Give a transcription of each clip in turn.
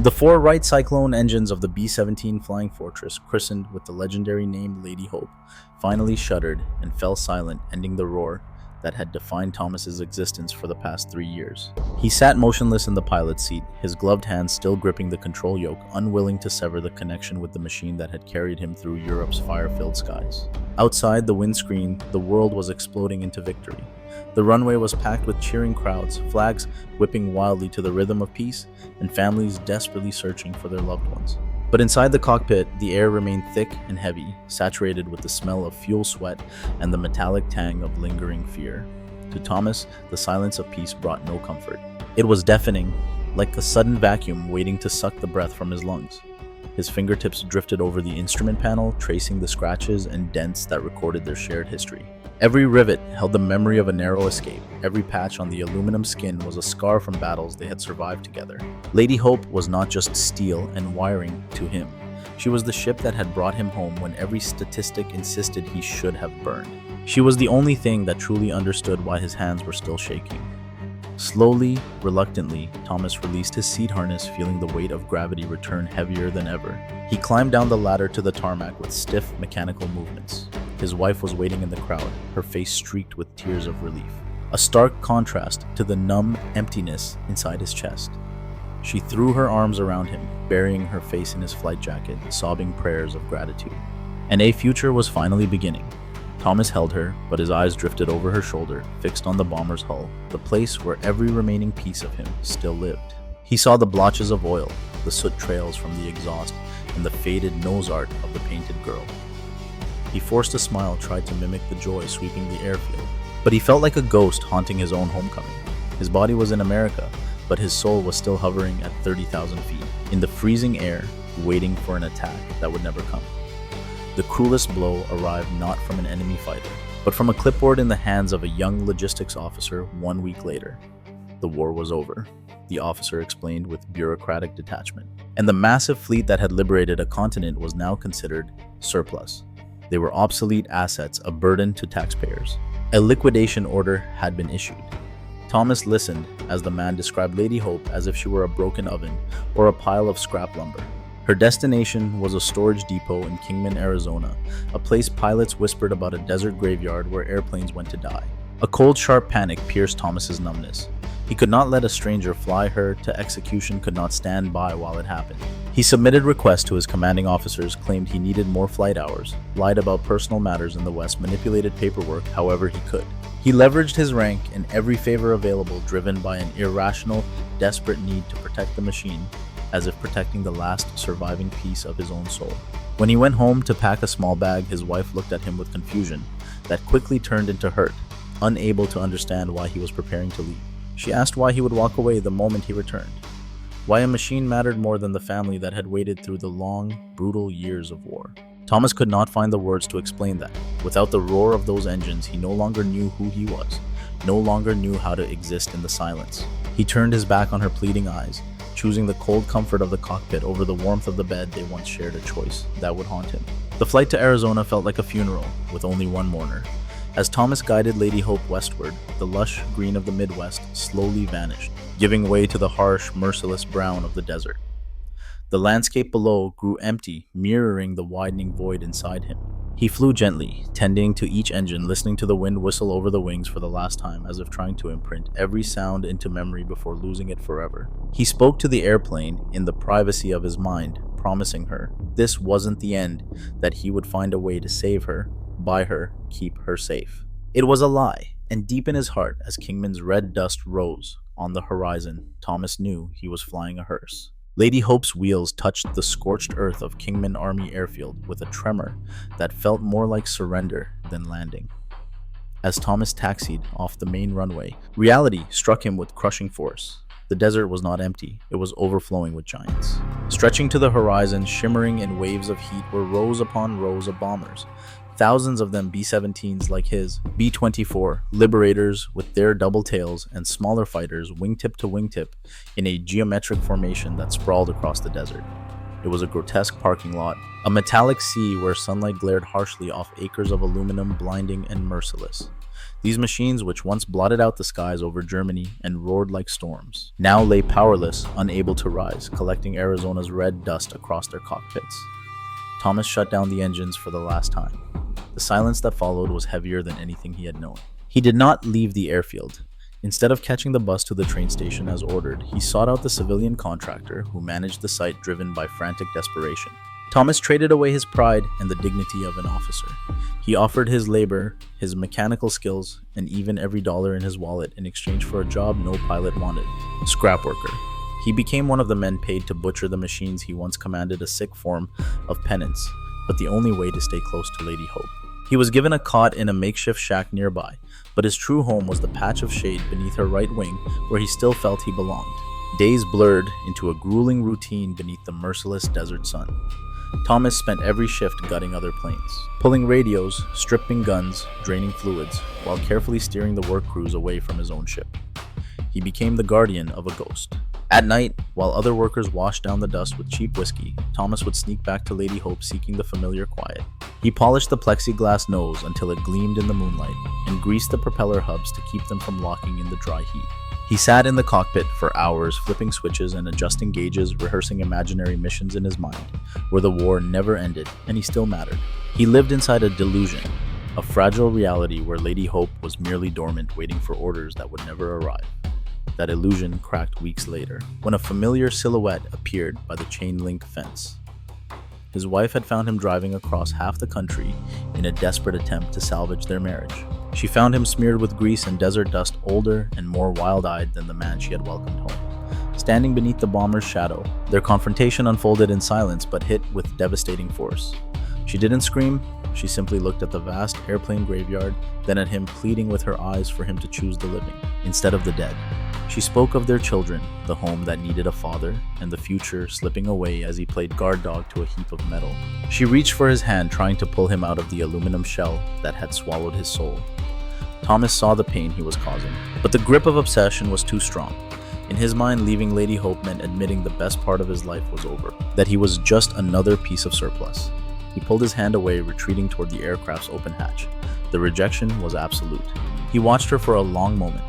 The four Wright Cyclone engines of the B-17 Flying Fortress, christened with the legendary name Lady Hope, finally shuddered and fell silent, ending the roar that had defined Thomas's existence for the past 3 years. He sat motionless in the pilot's seat, his gloved hands still gripping the control yoke, unwilling to sever the connection with the machine that had carried him through Europe's fire-filled skies. Outside the windscreen, the world was exploding into victory. The runway was packed with cheering crowds, flags whipping wildly to the rhythm of peace, and families desperately searching for their loved ones. But inside the cockpit, the air remained thick and heavy, saturated with the smell of fuel sweat and the metallic tang of lingering fear. To Thomas, the silence of peace brought no comfort. It was deafening, like a sudden vacuum waiting to suck the breath from his lungs. His fingertips drifted over the instrument panel, tracing the scratches and dents that recorded their shared history. Every rivet held the memory of a narrow escape. Every patch on the aluminum skin was a scar from battles they had survived together. Lady Hope was not just steel and wiring to him. She was the ship that had brought him home when every statistic insisted he should have burned. She was the only thing that truly understood why his hands were still shaking. Slowly, reluctantly, Thomas released his seat harness, feeling the weight of gravity return heavier than ever. He climbed down the ladder to the tarmac with stiff, mechanical movements. His wife was waiting in the crowd, her face streaked with tears of relief, a stark contrast to the numb emptiness inside his chest. She threw her arms around him, burying her face in his flight jacket, sobbing prayers of gratitude. And a future was finally beginning. Thomas held her, but his eyes drifted over her shoulder, fixed on the bomber's hull, the place where every remaining piece of him still lived. He saw the blotches of oil, the soot trails from the exhaust, and the faded nose art of the painted girl. He forced a smile, tried to mimic the joy sweeping the airfield, but he felt like a ghost haunting his own homecoming. His body was in America, but his soul was still hovering at 30,000 feet, in the freezing air, waiting for an attack that would never come. The cruelest blow arrived not from an enemy fighter, but from a clipboard in the hands of a young logistics officer 1 week later. The war was over, the officer explained with bureaucratic detachment, and the massive fleet that had liberated a continent was now considered surplus. They were obsolete assets, a burden to taxpayers. A liquidation order had been issued. Thomas listened as the man described Lady Hope as if she were a broken oven or a pile of scrap lumber. Her destination was a storage depot in Kingman, Arizona, a place pilots whispered about a desert graveyard where airplanes went to die. A cold, sharp panic pierced Thomas's numbness. He could not let a stranger fly her to execution, could not stand by while it happened. He submitted requests to his commanding officers, claimed he needed more flight hours, lied about personal matters in the West, manipulated paperwork however he could. He leveraged his rank in every favor available, driven by an irrational, desperate need to protect the machine, as if protecting the last surviving piece of his own soul. When he went home to pack a small bag, his wife looked at him with confusion that quickly turned into hurt, unable to understand why he was preparing to leave. She asked why he would walk away the moment he returned, why a machine mattered more than the family that had waited through the long, brutal years of war. Thomas could not find the words to explain that. Without the roar of those engines, he no longer knew who he was, no longer knew how to exist in the silence. He turned his back on her pleading eyes, choosing the cold comfort of the cockpit over the warmth of the bed they once shared, a choice that would haunt him. The flight to Arizona felt like a funeral, with only one mourner. As Thomas guided Lady Hope westward, the lush green of the Midwest slowly vanished, giving way to the harsh, merciless brown of the desert. The landscape below grew empty, mirroring the widening void inside him. He flew gently, tending to each engine, listening to the wind whistle over the wings for the last time, as if trying to imprint every sound into memory before losing it forever. He spoke to the airplane in the privacy of his mind, promising her this wasn't the end, that he would find a way to save her, buy her, keep her safe. It was a lie, and deep in his heart, as Kingman's red dust rose on the horizon, Thomas knew he was flying a hearse. Lady Hope's wheels touched the scorched earth of Kingman Army Airfield with a tremor that felt more like surrender than landing. As Thomas taxied off the main runway, reality struck him with crushing force. The desert was not empty, it was overflowing with giants. Stretching to the horizon, shimmering in waves of heat, were rows upon rows of bombers. Thousands of them B-17s like his, B-24, Liberators with their double tails, and smaller fighters wingtip to wingtip in a geometric formation that sprawled across the desert. It was a grotesque parking lot, a metallic sea where sunlight glared harshly off acres of aluminum, blinding and merciless. These machines, which once blotted out the skies over Germany and roared like storms, now lay powerless, unable to rise, collecting Arizona's red dust across their cockpits. Thomas shut down the engines for the last time. The silence that followed was heavier than anything he had known. He did not leave the airfield. Instead of catching the bus to the train station as ordered, he sought out the civilian contractor who managed the site, driven by frantic desperation. Thomas traded away his pride and the dignity of an officer. He offered his labor, his mechanical skills, and even every dollar in his wallet in exchange for a job no pilot wanted: scrap worker. He became one of the men paid to butcher the machines he once commanded, a sick form of penance, but the only way to stay close to Lady Hope. He was given a cot in a makeshift shack nearby, but his true home was the patch of shade beneath her right wing where he still felt he belonged. Days blurred into a grueling routine beneath the merciless desert sun. Thomas spent every shift gutting other planes, pulling radios, stripping guns, draining fluids, while carefully steering the work crews away from his own ship. He became the guardian of a ghost. At night, while other workers washed down the dust with cheap whiskey, Thomas would sneak back to Lady Hope, seeking the familiar quiet. He polished the plexiglass nose until it gleamed in the moonlight, and greased the propeller hubs to keep them from locking in the dry heat. He sat in the cockpit for hours, flipping switches and adjusting gauges, rehearsing imaginary missions in his mind, where the war never ended and he still mattered. He lived inside a delusion, a fragile reality where Lady Hope was merely dormant, waiting for orders that would never arrive. That illusion cracked weeks later, when a familiar silhouette appeared by the chain-link fence. His wife had found him driving across half the country in a desperate attempt to salvage their marriage. She found him smeared with grease and desert dust, older and more wild-eyed than the man she had welcomed home. Standing beneath the bomber's shadow, their confrontation unfolded in silence but hit with devastating force. She didn't scream, she simply looked at the vast airplane graveyard, then at him, pleading with her eyes for him to choose the living instead of the dead. She spoke of their children, the home that needed a father, and the future slipping away as he played guard dog to a heap of metal. She reached for his hand, trying to pull him out of the aluminum shell that had swallowed his soul. Thomas saw the pain he was causing, but the grip of obsession was too strong. In his mind, leaving Lady Hope meant admitting the best part of his life was over, that he was just another piece of surplus. He pulled his hand away, retreating toward the aircraft's open hatch. The rejection was absolute. He watched her for a long moment,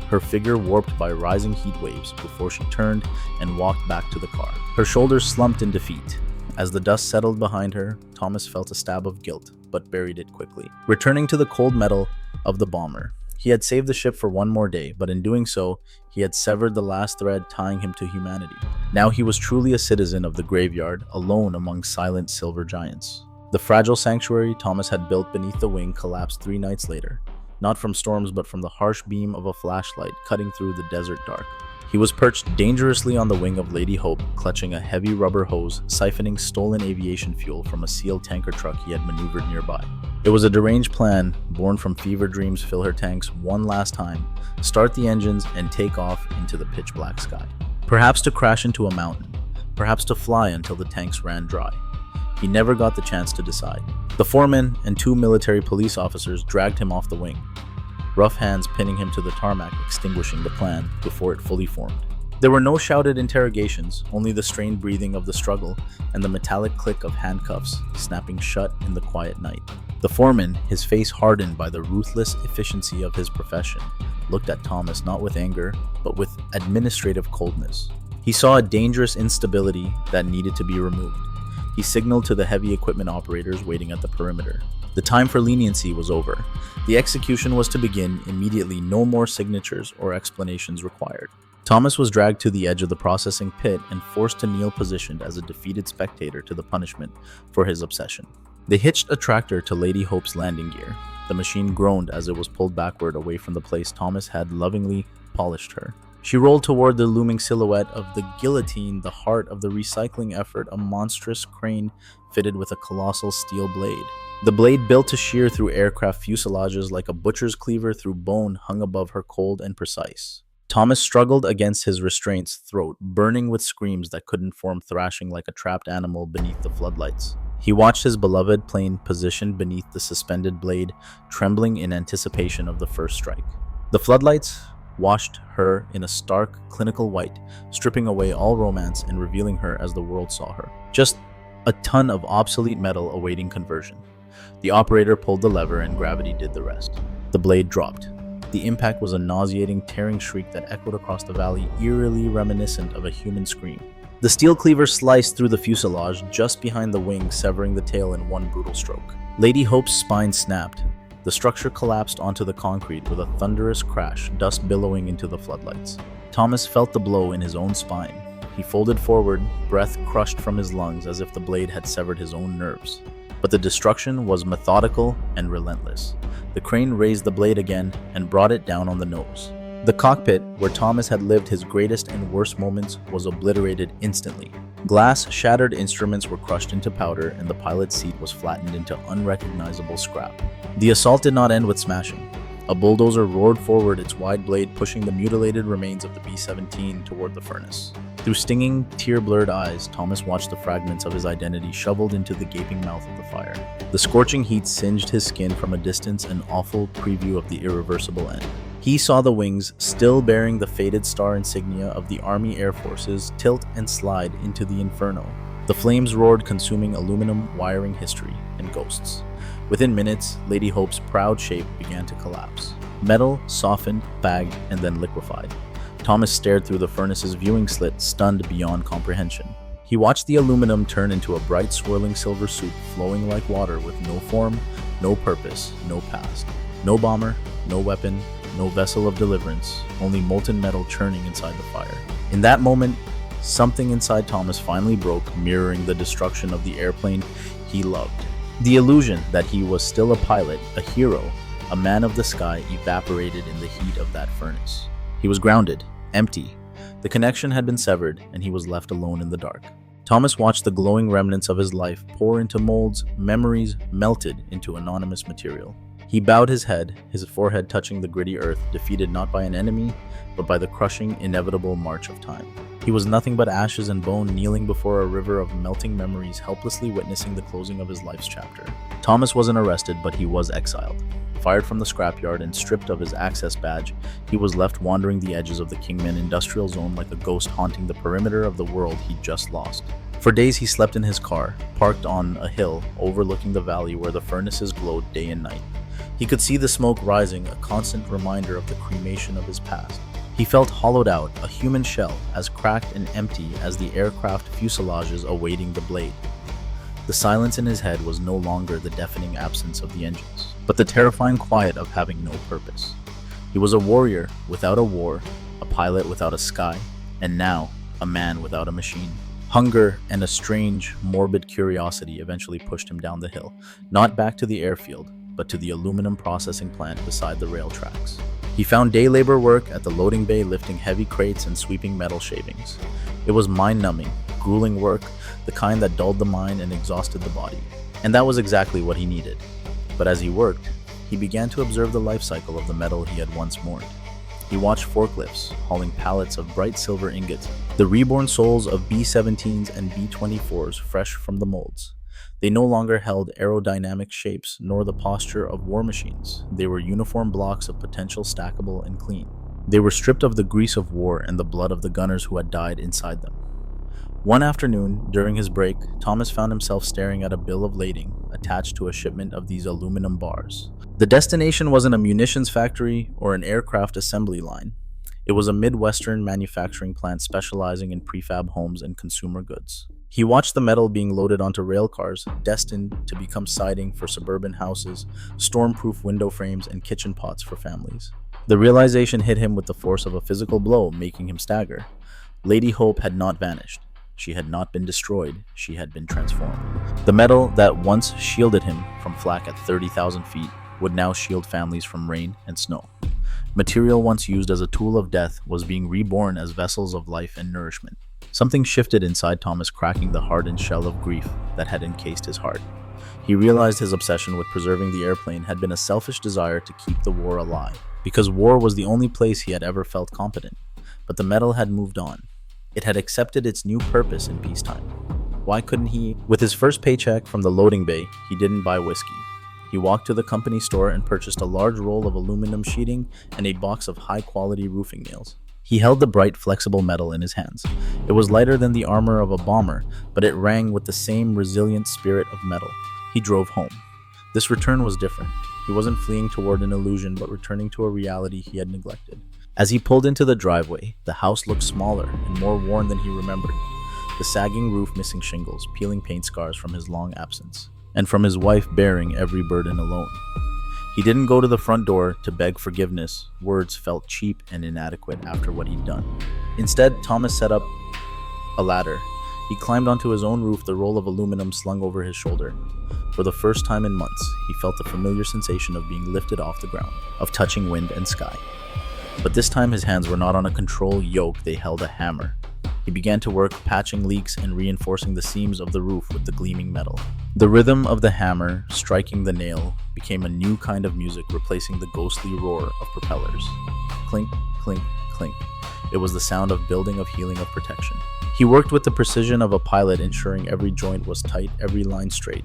her figure warped by rising heat waves, before she turned and walked back to the car. Her shoulders slumped in defeat. As the dust settled behind her, Thomas felt a stab of guilt, but buried it quickly. Returning to the cold metal of the bomber, he had saved the ship for one more day, but in doing so, he had severed the last thread tying him to humanity. Now he was truly a citizen of the graveyard, alone among silent silver giants. The fragile sanctuary Thomas had built beneath the wing collapsed 3 nights later, not from storms but from the harsh beam of a flashlight cutting through the desert dark. He was perched dangerously on the wing of Lady Hope, clutching a heavy rubber hose, siphoning stolen aviation fuel from a sealed tanker truck he had maneuvered nearby. It was a deranged plan, born from fever dreams: fill her tanks one last time, start the engines, and take off into the pitch black sky. Perhaps to crash into a mountain, perhaps to fly until the tanks ran dry. He never got the chance to decide. The foreman and 2 military police officers dragged him off the wing, rough hands pinning him to the tarmac, extinguishing the plan before it fully formed. There were no shouted interrogations, only the strained breathing of the struggle and the metallic click of handcuffs snapping shut in the quiet night. The foreman, his face hardened by the ruthless efficiency of his profession, looked at Thomas not with anger, but with administrative coldness. He saw a dangerous instability that needed to be removed. He signaled to the heavy equipment operators waiting at the perimeter. The time for leniency was over. The execution was to begin immediately, no more signatures or explanations required. Thomas was dragged to the edge of the processing pit and forced to kneel, positioned as a defeated spectator to the punishment for his obsession. They hitched a tractor to Lady Hope's landing gear. The machine groaned as it was pulled backward away from the place Thomas had lovingly polished her. She rolled toward the looming silhouette of the guillotine, the heart of the recycling effort, a monstrous crane fitted with a colossal steel blade. The blade, built to shear through aircraft fuselages like a butcher's cleaver through bone, hung above her, cold and precise. Thomas struggled against his restraint's throat, burning with screams that couldn't form, thrashing like a trapped animal beneath the floodlights. He watched his beloved plane positioned beneath the suspended blade, trembling in anticipation of the first strike. The floodlights washed her in a stark, clinical white, stripping away all romance and revealing her as the world saw her. Just a ton of obsolete metal awaiting conversion. The operator pulled the lever and gravity did the rest. The blade dropped. The impact was a nauseating, tearing shriek that echoed across the valley, eerily reminiscent of a human scream. The steel cleaver sliced through the fuselage just behind the wing, severing the tail in one brutal stroke. Lady Hope's spine snapped. The structure collapsed onto the concrete with a thunderous crash, dust billowing into the floodlights. Thomas felt the blow in his own spine. He folded forward, breath crushed from his lungs as if the blade had severed his own nerves. But the destruction was methodical and relentless. The crane raised the blade again and brought it down on the nose. The cockpit, where Thomas had lived his greatest and worst moments, was obliterated instantly. Glass, shattered instruments were crushed into powder, and the pilot's seat was flattened into unrecognizable scrap. The assault did not end with smashing. A bulldozer roared forward, its wide blade pushing the mutilated remains of the B-17 toward the furnace. Through stinging, tear-blurred eyes, Thomas watched the fragments of his identity shoveled into the gaping mouth of the fire. The scorching heat singed his skin from a distance, an awful preview of the irreversible end. He saw the wings, still bearing the faded star insignia of the Army Air Forces, tilt and slide into the inferno. The flames roared, consuming aluminum, wiring history, and ghosts. Within minutes, Lady Hope's proud shape began to collapse. Metal softened, bagged, and then liquefied. Thomas stared through the furnace's viewing slit, stunned beyond comprehension. He watched the aluminum turn into a bright, swirling silver soup, flowing like water with no form, no purpose, no past. No bomber, no weapon, no vessel of deliverance, only molten metal churning inside the fire. In that moment, something inside Thomas finally broke, mirroring the destruction of the airplane he loved. The illusion that he was still a pilot, a hero, a man of the sky evaporated in the heat of that furnace. He was grounded, empty. The connection had been severed, and he was left alone in the dark. Thomas watched the glowing remnants of his life pour into molds, memories melted into anonymous material. He bowed his head, his forehead touching the gritty earth, defeated not by an enemy, but by the crushing, inevitable march of time. He was nothing but ashes and bone, kneeling before a river of melting memories, helplessly witnessing the closing of his life's chapter. Thomas wasn't arrested, but he was exiled. Fired from the scrapyard and stripped of his access badge, he was left wandering the edges of the Kingman industrial zone like a ghost haunting the perimeter of the world he'd just lost. For days he slept in his car, parked on a hill overlooking the valley where the furnaces glowed day and night. He could see the smoke rising, a constant reminder of the cremation of his past. He felt hollowed out, a human shell, as cracked and empty as the aircraft fuselages awaiting the blade. The silence in his head was no longer the deafening absence of the engines, but the terrifying quiet of having no purpose. He was a warrior without a war, a pilot without a sky, and now a man without a machine. Hunger and a strange, morbid curiosity eventually pushed him down the hill, not back to the airfield, but to the aluminum processing plant beside the rail tracks. He found day labor work at the loading bay, lifting heavy crates and sweeping metal shavings. It was mind-numbing, grueling work, the kind that dulled the mind and exhausted the body. And that was exactly what he needed. But as he worked, he began to observe the life cycle of the metal he had once mourned. He watched forklifts hauling pallets of bright silver ingots, the reborn souls of B-17s and B-24s fresh from the molds. They no longer held aerodynamic shapes nor the posture of war machines. They were uniform blocks of potential, stackable and clean. They were stripped of the grease of war and the blood of the gunners who had died inside them. One afternoon, during his break, Thomas found himself staring at a bill of lading attached to a shipment of these aluminum bars. The destination wasn't a munitions factory or an aircraft assembly line. It was a Midwestern manufacturing plant specializing in prefab homes and consumer goods. He watched the metal being loaded onto rail cars, destined to become siding for suburban houses, storm-proof window frames, and kitchen pots for families. The realization hit him with the force of a physical blow, making him stagger. Lady Hope had not vanished. She had not been destroyed. She had been transformed. The metal that once shielded him from flak at 30,000 feet would now shield families from rain and snow. Material once used as a tool of death was being reborn as vessels of life and nourishment. Something shifted inside Thomas, cracking the hardened shell of grief that had encased his heart. He realized his obsession with preserving the airplane had been a selfish desire to keep the war alive, because war was the only place he had ever felt competent. But the metal had moved on. It had accepted its new purpose in peacetime. Why couldn't he? With his first paycheck from the loading bay, he didn't buy whiskey. He walked to the company store and purchased a large roll of aluminum sheeting and a box of high-quality roofing nails. He held the bright, flexible metal in his hands. It was lighter than the armor of a bomber, but it rang with the same resilient spirit of metal. He drove home. This return was different. He wasn't fleeing toward an illusion, but returning to a reality he had neglected. As he pulled into the driveway, the house looked smaller and more worn than he remembered. The sagging roof missing shingles, peeling paint scars from his long absence, and from his wife bearing every burden alone. He didn't go to the front door to beg forgiveness. Words felt cheap and inadequate after what he'd done. Instead, Thomas set up a ladder. He climbed onto his own roof, the roll of aluminum slung over his shoulder. For the first time in months, he felt the familiar sensation of being lifted off the ground, of touching wind and sky. But this time his hands were not on a control yoke, they held a hammer. He began to work, patching leaks and reinforcing the seams of the roof with the gleaming metal. The rhythm of the hammer striking the nail became a new kind of music, replacing the ghostly roar of propellers. Clink, clink, clink. It was the sound of building, of healing, of protection. He worked with the precision of a pilot, ensuring every joint was tight, every line straight.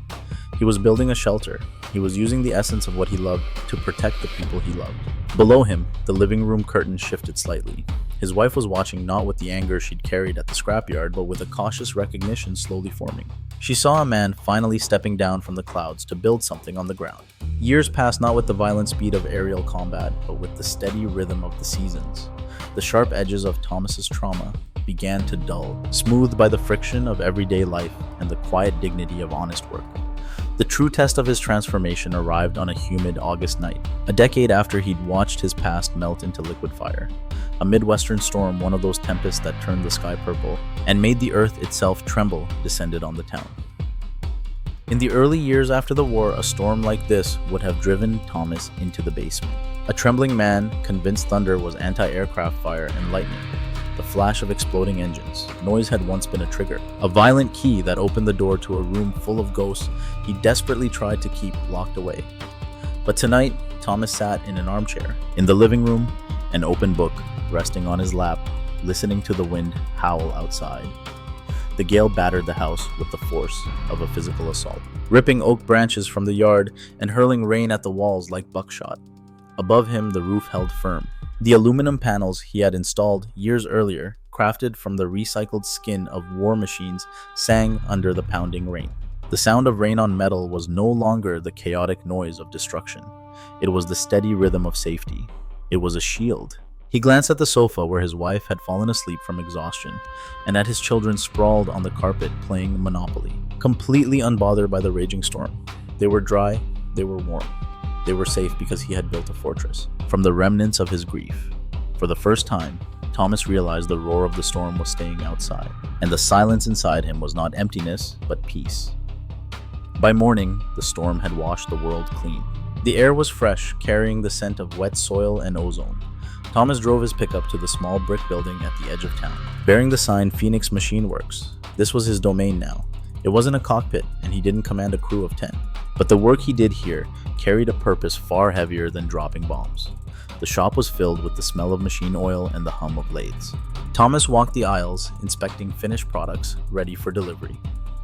He was building a shelter. He was using the essence of what he loved to protect the people he loved. Below him, the living room curtain shifted slightly. His wife was watching, not with the anger she'd carried at the scrapyard, but with a cautious recognition slowly forming. She saw a man finally stepping down from the clouds to build something on the ground. Years passed not with the violent speed of aerial combat, but with the steady rhythm of the seasons. The sharp edges of Thomas's trauma began to dull, smoothed by the friction of everyday life and the quiet dignity of honest work. The true test of his transformation arrived on a humid August night, a decade after he'd watched his past melt into liquid fire. A Midwestern storm, one of those tempests that turned the sky purple and made the earth itself tremble, descended on the town. In the early years after the war, a storm like this would have driven Thomas into the basement. A trembling man, convinced thunder was anti-aircraft fire and lightning. The flash of exploding engines. Noise had once been a trigger, a violent key that opened the door to a room full of ghosts he desperately tried to keep locked away. But tonight, Thomas sat in an armchair, in the living room, an open book resting on his lap, listening to the wind howl outside. The gale battered the house with the force of a physical assault, ripping oak branches from the yard and hurling rain at the walls like buckshot. Above him, the roof held firm. The aluminum panels he had installed years earlier, crafted from the recycled skin of war machines, sang under the pounding rain. The sound of rain on metal was no longer the chaotic noise of destruction. It was the steady rhythm of safety. It was a shield. He glanced at the sofa where his wife had fallen asleep from exhaustion, and at his children sprawled on the carpet playing Monopoly, completely unbothered by the raging storm. They were dry, they were warm. They were safe because he had built a fortress from the remnants of his grief. For the first time, Thomas realized the roar of the storm was staying outside, and the silence inside him was not emptiness, but peace. By morning, the storm had washed the world clean. The air was fresh, carrying the scent of wet soil and ozone. Thomas drove his pickup to the small brick building at the edge of town, bearing the sign Phoenix Machine Works. This was his domain now. It wasn't a cockpit, and he didn't command a crew of 10. But the work he did here carried a purpose far heavier than dropping bombs. The shop was filled with the smell of machine oil and the hum of lathes. Thomas walked the aisles, inspecting finished products ready for delivery.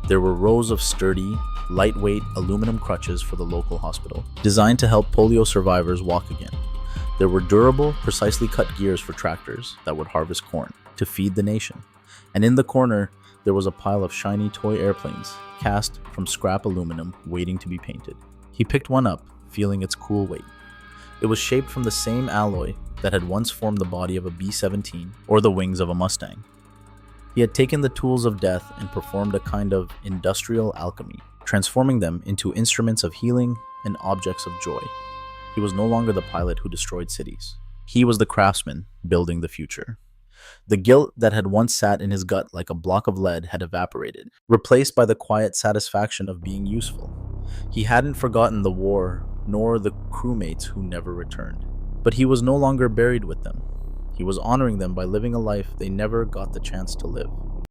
There were rows of sturdy, lightweight aluminum crutches for the local hospital, designed to help polio survivors walk again. There were durable, precisely cut gears for tractors that would harvest corn to feed the nation. And in the corner, there was a pile of shiny toy airplanes, cast from scrap aluminum, waiting to be painted. He picked one up, feeling its cool weight. It was shaped from the same alloy that had once formed the body of a B-17 or the wings of a Mustang. He had taken the tools of death and performed a kind of industrial alchemy, transforming them into instruments of healing and objects of joy. He was no longer the pilot who destroyed cities. He was the craftsman building the future. The guilt that had once sat in his gut like a block of lead had evaporated, replaced by the quiet satisfaction of being useful. He hadn't forgotten the war, nor the crewmates who never returned. But he was no longer buried with them. He was honoring them by living a life they never got the chance to live.